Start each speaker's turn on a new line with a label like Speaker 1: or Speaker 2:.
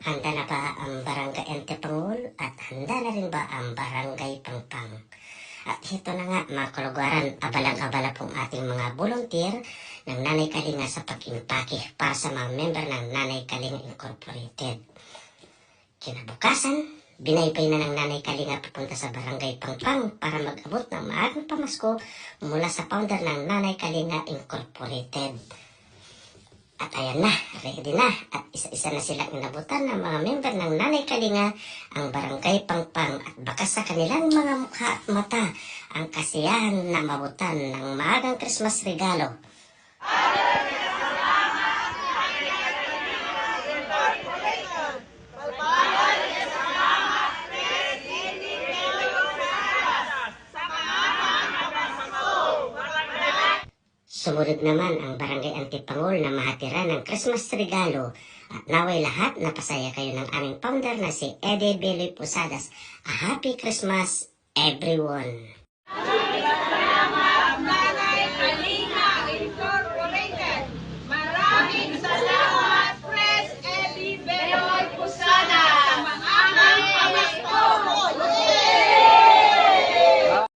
Speaker 1: Handa na ba ang Barangay Antipangul at handa na rin ba ang Barangay Pangpang? At ito na nga mga kalugwaran, abalang-abala pong ating mga volunteer ng Nanay Kalinga sa pag-impake para sa mga member ng Nanay Kalinga Incorporated. Kinabukasan, binaybay na ng Nanay Kalinga papunta sa Barangay Pangpang para mag-abot ng maagang pamasko mula sa founder ng Nanay Kalinga Incorporated. At ayan na, ready na. At isa-isa na silang inabutan ng mga member ng Nanay Kalinga ang Barangay Pangpang at baka sa kanilang mga mukha at mata ang kasiyahan na mabutan ng maagang Christmas regalo. Sumunod naman ang Barangay Antipangul na mahatira ng Christmas regalo at naway lahat napasaya kayo ng aming founder na si Eddie Billy Posadas. A Happy Christmas, everyone!